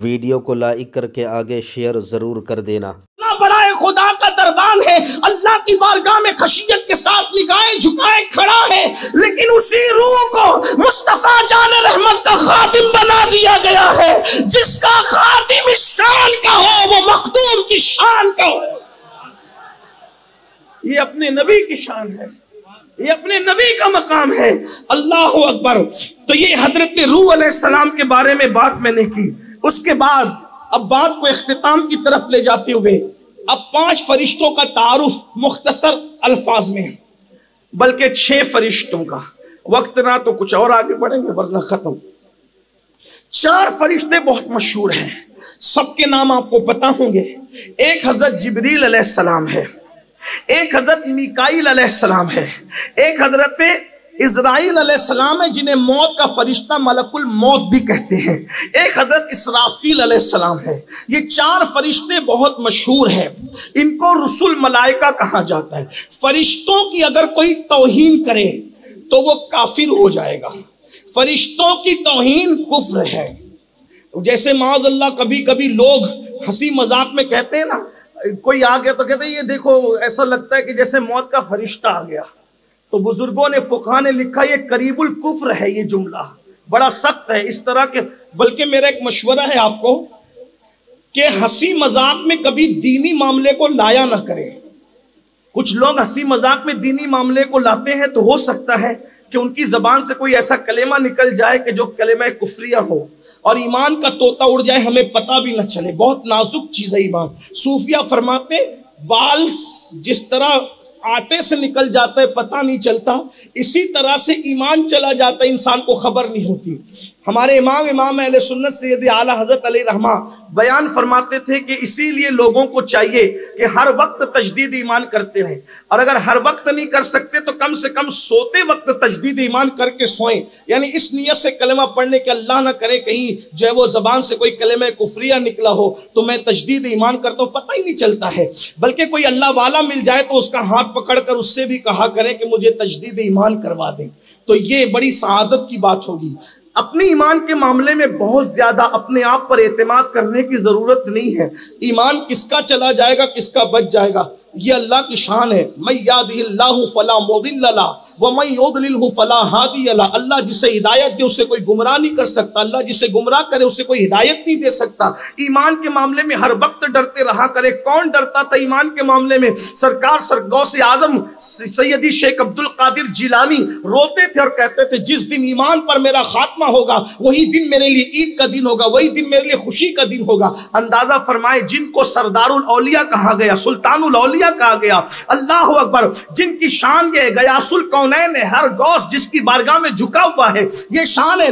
Video کو like کر کے آگے شیئر ضرور کر دینا۔ بڑا خدا کا دربان ہے، اللہ کی بارگاہ میں خشیت کے ساتھ نگاہیں جھکائے کھڑا ہے، لیکن اسی روح کو مصطفیٰ جان رحمت کا خاتم بنا دیا گیا ہے۔ جس کا خاتم اس شان کا ہو وہ مخدوم کی شان کا ہو۔ یہ اپنے نبی کی شان ہے، یہ اپنے نبی کا مقام ہے۔ اللہ اکبر۔ تو یہ حضرت روح علیہ السلام کے بارے میں بات میں نے کی۔ اس کے بعد اب بات کو اختتام کی طرف لے جاتے ہوئے اب 5 فرشتوں کا تعارف مختصر الفاظ میں ہے، بلکہ 6 فرشتوں کا۔ وقت نہ تو کچھ اور آگے بڑھیں گے ورنہ ختم۔ 4 فرشتے بہت مشہور ہیں، سب کے نام آپ کو پتا ہوں گے۔ ایک حضرت جبریل علیہ السلام ہے، ایک حضرت میکائیل علیہ السلام ہے، ایک حضرت اسرائیل علیہ السلام ہے جنہیں موت کا فرشتہ ملک الموت بھی کہتے ہیں، ایک حضرت اسرافیل علیہ السلام ہے۔ یہ 4 فرشتے بہت مشہور ہیں، ان کو رسول ملائکہ کہا جاتا ہے۔ فرشتوں کی اگر کوئی توہین کرے تو وہ کافر ہو جائے گا۔ فرشتوں کی توہین کفر ہے۔ جیسے معاذ اللہ کبھی کبھی لوگ ہنسی مذاق میں کہتے ہیں نا، کوئی آ گیا تو کہتے ہیں یہ دیکھو ایسا لگتا ہے کہ جیسے موت کا فرشتہ آ گیا۔ تو بزرگوں نے فقہاء نے لکھا یہ قریب الکفر ہے، یہ جملہ بڑا سخت ہے اس طرح کے۔ بلکہ میرا ایک مشورہ ہے آپ کو کہ ہنسی مذاق میں کبھی دینی معاملے کو لایا نہ کریں۔ کچھ لوگ ہنسی مذاق میں دینی معاملے کو لاتے ہیں تو ہو سکتا ہے کہ ان کی زبان سے کوئی ایسا کلمہ نکل جائے کہ جو کلمہ کفریہ ہو اور ایمان کا طوطا اڑ جائے، ہمیں پتہ بھی نہ چلے۔ بہت نازک چیز ہے ایمان۔ صوفیہ فرماتے بال جس طرح آٹے سے نکل جاتا ہے پتہ نہیں چلتا، اسی طرح سے ایمان چلا جاتا ہے، انسان کو خبر نہیں ہوتی۔ ہمارے امام اہل سنت سید اعلیٰ حضرت علیہ رحمہ بیان فرماتے تھے کہ اسی لیے لوگوں کو چاہیے کہ ہر وقت تجدید ایمان کرتے رہیں، اور اگر ہر وقت نہیں کر سکتے تو کم سے کم سوتے وقت تجدید ایمان کر کے سوئیں، یعنی اس نیت سے کلمہ پڑھنے کے اللہ نہ کرے کہیں جو ہے وہ زبان سے کوئی کلمہ کفریہ نکلا ہو تو میں تجدید ایمان کرتا ہوں، پتہ ہی نہیں چلتا ہے۔ بلکہ کوئی اللہ والا مل جائے تو اس کا ہاتھ پکڑ کر اس سے بھی کہا کریں کہ مجھے تجدید ایمان کروا دیں، تو یہ بڑی سعادت کی بات ہوگی۔ اپنی ایمان کے معاملے میں بہت زیادہ اپنے آپ پر اعتماد کرنے کی ضرورت نہیں ہے۔ ایمان کس کا چلا جائے گا، کس کا بچ جائے گا، یہ اللہ کی شان ہے۔ من یہدہ اللہ فلا مضل لہ ومن یضللہ فلا ہادی لہ۔ اللہ جسے ہدایت دے اسے کوئی گمراہ نہیں کر سکتا، اللہ جسے گمراہ کرے اسے کوئی ہدایت نہیں دے سکتا۔ ایمان کے معاملے میں ہر وقت ڈرتے رہا کرے۔ کون ڈرتا تھا ایمان کے معاملے میں؟ سرکار غوث اعظم سیدی شیخ عبد القادر جیلانی روتے تھے اور کہتے تھے جس دن ایمان پر میرا خاتمہ ہوگا وہی دن میرے لیے عید کا دن ہوگا، وہی دن میرے لیے خوشی کا دن ہوگا۔ اندازہ فرمائے جن کو سردار الاولیاء کہا گیا، سلطان الاولیاء کہا گیا، اللہ اکبر، جن کی شان یہ غیاث الکونین ہے، ہر غوث جس کی بارگاہ میں جھکا ہوا ہے، یہ شان ہے۔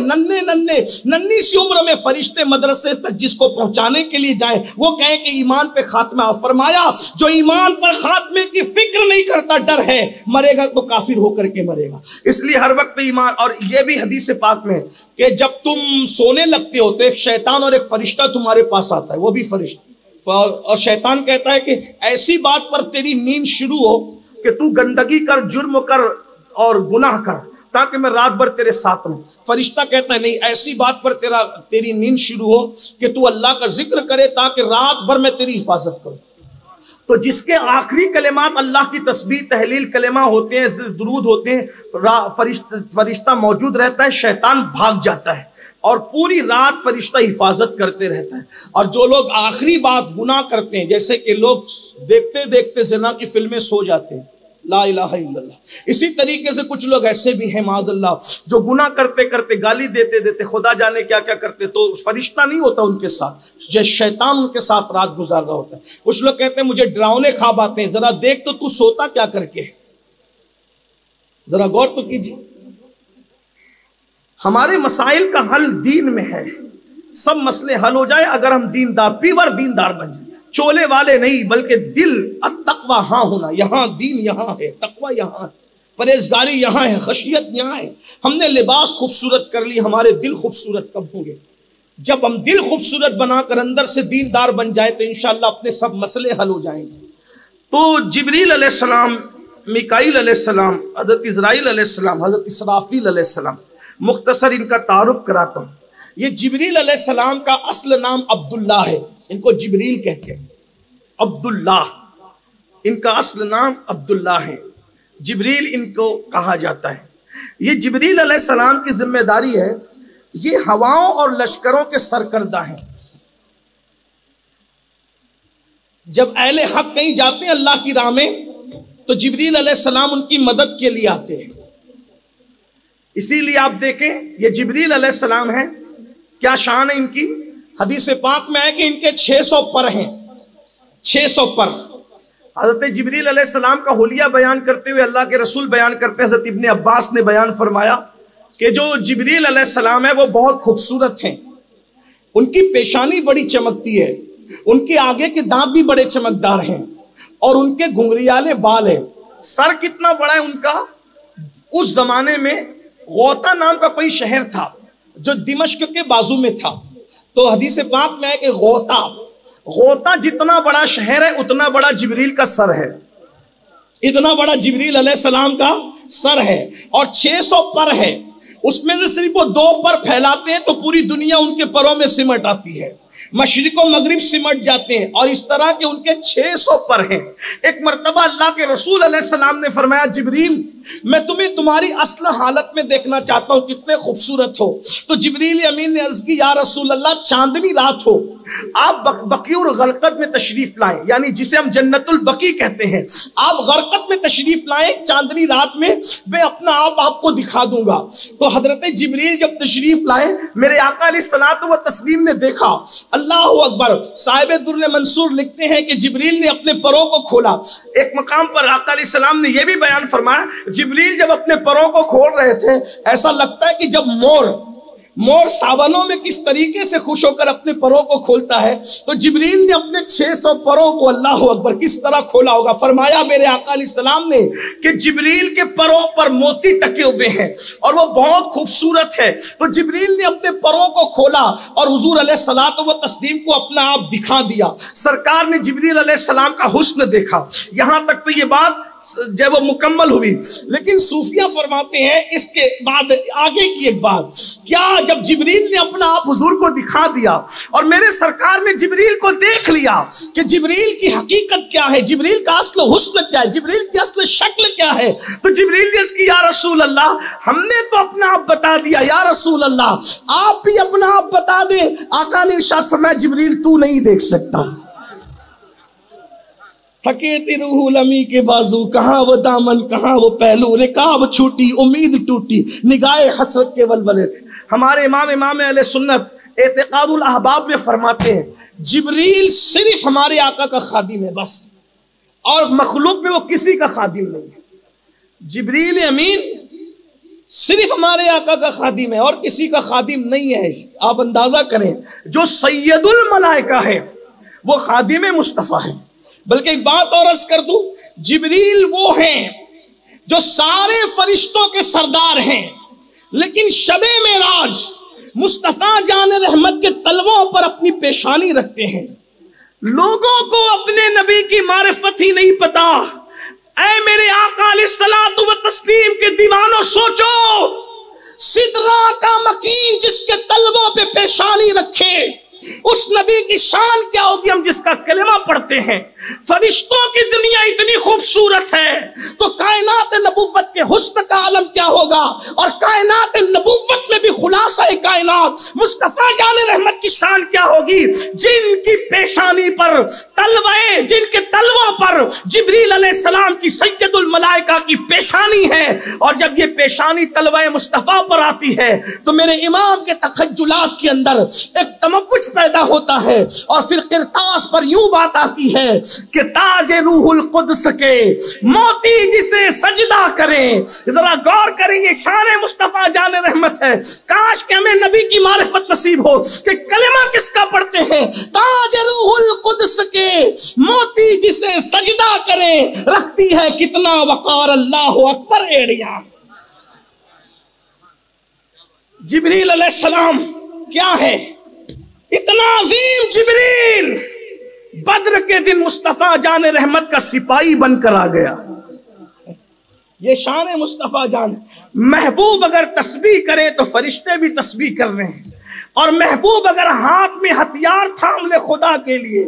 ننھی سی عمر میں فرشتے مدرسے تک جس کو پہنچانے کے لیے جائیں وہ کہیں کہ ایمان پہ خاتمہ۔ فرمایا جو ایمان پر خاتمے کی فکر نہیں کرتا، ڈر ہے مرے گا تو کافر ہو کر کے مرے گا۔ اس لیے ہر وقت ایمان، اور یہ بھی حدیث پاک میں کہ جب تم سونے لگتے ہو تو ایک شیطان اور ایک فرشتہ تمہارے پاس آتا ہے، وہ بھی فرشتہ، اور شیطان کہتا ہے کہ ایسی بات پر تیری نیند شروع ہو کہ تو گندگی کر، جرم کر اور گناہ کر تاکہ میں رات بھر تیرے ساتھ ہوں۔ فرشتہ کہتا ہے نہیں، ایسی بات پر تیری نیند شروع ہو کہ تو اللہ کا ذکر کرے تاکہ رات بھر میں تیری حفاظت کروں۔ تو جس کے آخری کلمات اللہ کی تسبیح تحلیل کلمہ ہوتے ہیں، درود ہوتے ہیں، فرشتہ موجود رہتا ہے، شیطان بھاگ جاتا ہے اور پوری رات فرشتہ حفاظت کرتے رہتا ہے۔ اور جو لوگ آخری بات گناہ کرتے ہیں، جیسے کہ لوگ دیکھتے دیکھتے زنا کی فلمیں سو جاتے ہیں، لا الہ الا اللہ، اسی طریقے سے کچھ لوگ ایسے بھی ہیں معاذ اللہ جو گناہ کرتے کرتے، گالی دیتے دیتے خدا جانے کیا کیا کرتے، تو فرشتہ نہیں ہوتا ان کے ساتھ، شیطان ان کے ساتھ رات گزار رہا ہوتا ہے۔ کچھ لوگ کہتے ہیں مجھے ڈراؤنے خواب آتے ہیں، ذرا دیکھ تو سوتا کیا کر کے، ذرا غور تو کیجیے۔ ہمارے مسائل کا حل دین میں ہے، سب مسئلے حل ہو جائے اگر ہم دیندار، پیور دیندار بن جائیں، چولے والے نہیں بلکہ دل التقوی ہاں ہونا، یہاں دین یہاں ہے، تقوی یہاں ہے، پرہیزگاری یہاں ہے، خشیت یہاں ہے۔ ہم نے لباس خوبصورت کر لی، ہمارے دل خوبصورت کب ہوں گے؟ جب ہم دل خوبصورت بنا کر اندر سے دیندار بن جائے تو انشاءاللہ اپنے سب مسئلے حل ہو جائیں گے۔ تو جبریل علیہ السلام، میکائیل علیہ السلام، حضرت اسرائیل علیہ السلام، حضرت اسرافیل علیہ السلام، مختصر ان کا تعارف کراتا ہوں۔ یہ جبریل علیہ السلام کا اصل نام عبداللہ ہے، ان کو جبریل کہتے ہیں، عبداللہ ان کا اصل نام عبداللہ ہے، جبریل ان کو کہا جاتا ہے۔ یہ جبریل علیہ السلام کی ذمہ داری ہے، یہ ہواؤں اور لشکروں کے سرکردہ ہیں۔ جب اہل حق کہیں جاتے ہیں اللہ کی راہ میں تو جبریل علیہ السلام ان کی مدد کے لیے آتے ہیں۔ اسی لیے آپ دیکھیں یہ جبریل علیہ السلام ہیں، کیا شان ہے ان کی؟ حدیث پاک میں ہے کہ ان کے 600 پر ہیں، 600 پر۔ حضرت جبریل علیہ السلام کا حلیہ بیان کرتے ہوئے اللہ کے رسول بیان کرتے ہیں، حضرت ابن عباس نے بیان فرمایا کہ جو جبریل علیہ السلام ہے وہ بہت خوبصورت ہیں، ان کی پیشانی بڑی چمکتی ہے، ان کے آگے کے دانت بھی بڑے چمکدار ہیں، اور ان کے گھنگریالے بال ہیں۔ سر کتنا بڑا ہے ان کا؟ اس زمانے میں غوطہ نام کا کوئی شہر تھا جو دمشق کے بازو میں تھا، تو حدیث پاک میں ہے کہ غوطہ جتنا بڑا شہر ہے اتنا بڑا جبریل کا سر ہے، اتنا بڑا جبریل علیہ السلام کا سر ہے، اور 600 پر ہے۔ اس میں سے صرف وہ 2 پر پھیلاتے ہیں تو پوری دنیا ان کے پروں میں سمٹ آتی ہے، مشرق و مغرب سمٹ جاتے ہیں، اور اس طرح کے ان کے 600 پر ہیں۔ ایک مرتبہ اللہ کے رسول علیہ السلام نے فرمایا جبریل میں تمہیں تمہاری اصل حالت میں دیکھنا چاہتا ہوں، کتنے خوبصورت ہو۔ تو جبریل امین نے عرض کی یا رسول اللہ چاندنی رات ہو، آپ بقیع الغرقد میں تشریف لائیں، یعنی جسے ہم جنت البقیع کہتے ہیں، آپ غرقد میں تشریف لائیں چاندنی رات میں، میں اپنا آپ کو دکھا دوں گا۔ تو حضرت جبریل جب تشریف لائے میرے آقا علیہ الصلوۃ والتسلیم نے دیکھا، اللہ اکبر۔ صاحب در منصور لکھتے ہیں کہ جبریل نے اپنے پروں کو کھولا۔ ایک مقام پر آقا علیہ السلام نے یہ بھی بیان فرمایا جبریل جب اپنے پروں کو کھول رہے تھے ایسا لگتا ہے کہ جب مور ساونوں میں کس طریقے سے خوش ہو کر اپنے پروں کو کھولتا ہے، تو جبریل نے اپنے 600 پروں کو اللہ اکبر کس طرح کھولا ہوگا۔ فرمایا میرے آقا علیہ السلام نے کہ جبریل کے پروں پر موتی ٹکے ہوئے ہیں اور وہ بہت خوبصورت ہے۔ تو جبریل نے اپنے پروں کو کھولا اور حضور علیہ الصلوۃ والتسلیم کو اپنا آپ دکھا دیا۔ سرکار نے جبریل علیہ السلام کا حسن دیکھا۔ یہاں تک تو یہ بات جب وہ مکمل ہوئی، لیکن صوفیہ فرماتے ہیں اس کے بعد آگے کی ایک بات، کیا جب جبریل نے اپنا آپ حضور کو دکھا دیا اور میرے سرکار نے جبریل کو دیکھ لیا کہ جبریل کی حقیقت کیا ہے، جبریل کا اصل حسن کیا ہے، جبریل کی اصل شکل کیا ہے، تو جبریل نے اس کی یا رسول اللہ ہم نے تو اپنا آپ بتا دیا، یا رسول اللہ آپ بھی اپنا آپ بتا دیں۔ آقا نے ارشاد فرمایا جبریل تو نہیں دیکھ سکتا۔ تھکے تھی روح لمی کے بازو، کہاں وہ دامن کہاں وہ پہلو، رکاب چھوٹی امید ٹوٹی، نگاہ حسرت کے ولولے تھے۔ ہمارے امام اہل سنت اعتقاد الاحباب میں فرماتے ہیں جبریل صرف ہمارے آقا کا خادم ہے بس، اور مخلوق میں وہ کسی کا خادم نہیں ہے۔ جبریل امین صرف ہمارے آقا کا خادم ہے اور کسی کا خادم نہیں ہے۔ آپ اندازہ کریں جو سید الملائکہ ہے وہ خادم مصطفیٰ ہے۔ بلکہ ایک بات اور عرض کر دوں، جبریل وہ ہیں جو سارے فرشتوں کے سردار ہیں، لیکن شب معراج مصطفیٰ جان رحمت کے تلووں پر اپنی پیشانی رکھتے ہیں۔ لوگوں کو اپنے نبی کی معرفت ہی نہیں پتا۔ اے میرے آقا علیہ الصلوۃ والتسلیم کے دیوانوں سوچو، سدرہ کا مکین جس کے تلووں پہ پیشانی رکھے اس نبی کی شان کیا ہوگی ہم جس کا کلمہ پڑھتے ہیں۔ فرشتوں کی دنیا اتنی خوبصورت ہے تو کائنات نبوت کے حسن کا عالم کیا ہوگا، اور کائنات نبوت میں بھی خلاصہ کائنات مصطفیٰ جان رحمت کی شان کیا ہوگی، جن کی پیشانی پر تلوے، جن کے تلووں پر جبریل علیہ السلام کی سید الملائکہ کی پیشانی ہے، اور جب یہ پیشانی تلوے مصطفیٰ پر آتی ہے تو میرے امام کے تخیلات کے اندر ایک تموج پیدا ہوتا ہے، اور پھر قرطاس پر یوں بات آتی ہے کہ تاج روح القدس کے موتی جسے سجدہ کریں۔ ذرا غور کریں یہ شان مصطفیٰ جان رحمت ہے۔ کاش کہ ہمیں نبی کی معرفت نصیب ہو کہ کلمہ کس کا پڑھتے ہیں، تاج روح القدس کے موتی جسے سجدہ کریں، رکھتی ہے کتنا وقار اللہ اکبر ایڑیا۔ جبریل علیہ السلام کیا ہے، اتنا عظیم جبریل بدر کے دن مصطفیٰ جان رحمت کا سپاہی بن کر آ گیا۔ یہ شان مصطفیٰ جان، محبوب اگر تسبیح کرے تو فرشتے بھی تسبیح کر رہے ہیں، اور محبوب اگر ہاتھ میں ہتھیار تھام لے خدا کے لیے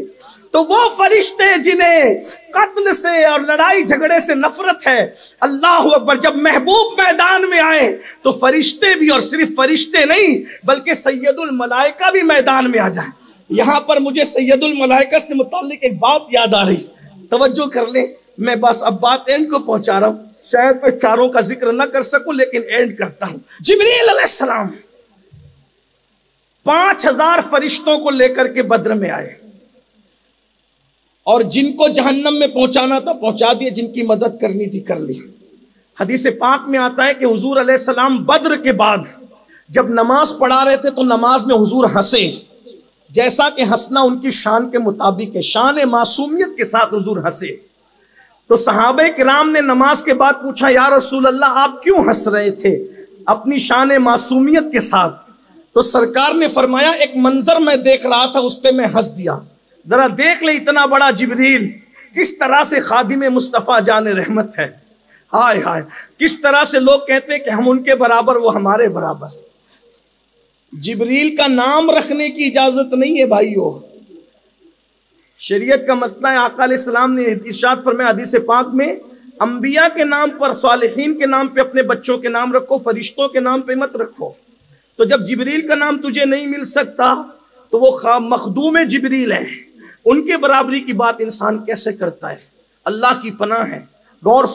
تو وہ فرشتے جنہیں قتل سے اور لڑائی جھگڑے سے نفرت ہے، اللہ اکبر، جب محبوب میدان میں آئے تو فرشتے بھی، اور صرف فرشتے نہیں بلکہ سید الملائکہ بھی میدان میں آ جائیں۔ یہاں پر مجھے سید الملائکہ سے متعلق ایک بات یاد آ رہی، توجہ کر لیں، میں بس اب بات اینڈ کو پہنچا رہا ہوں، شاید میں چاروں کا ذکر نہ کر سکوں لیکن اینڈ کرتا ہوں۔ جبریل علیہ السلام 5000 فرشتوں کو لے کر کے بدر میں آئے، اور جن کو جہنم میں پہنچانا تھا پہنچا دیے، جن کی مدد کرنی تھی کر لی۔ حدیث پاک میں آتا ہے کہ حضور علیہ السلام بدر کے بعد جب نماز پڑھا رہے تھے تو نماز میں حضور ہنسے، جیسا کہ ہنسنا ان کی شان کے مطابق ہے، شان معصومیت کے ساتھ حضور ہنسے۔ تو صحابہ کرام نے نماز کے بعد پوچھا، یا رسول اللہ آپ کیوں ہنس رہے تھے اپنی شان معصومیت کے ساتھ؟ تو سرکار نے فرمایا، ایک منظر میں دیکھ رہا تھا، اس پہ میں ہنس دیا۔ ذرا دیکھ لے اتنا بڑا جبریل کس طرح سے خادم مصطفیٰ جان رحمت ہے، ہائے ہائے، کس طرح سے لوگ کہتے ہیں کہ ہم ان کے برابر، وہ ہمارے برابر۔ جبریل کا نام رکھنے کی اجازت نہیں ہے بھائیو، شریعت کا مسئلہ ہے۔ آقا علیہ السلام نے ارشاد فرمایا حدیث پاک میں، انبیاء کے نام پر، صالحین کے نام پہ اپنے بچوں کے نام رکھو، فرشتوں کے نام پہ مت رکھو۔ تو جب جبریل کا نام تجھے نہیں مل سکتا تو وہ مخدوم جبریل ہیں، ان کے برابری کی بات انسان کیسے کرتا ہے؟ اللہ کی پناہ ہے، غور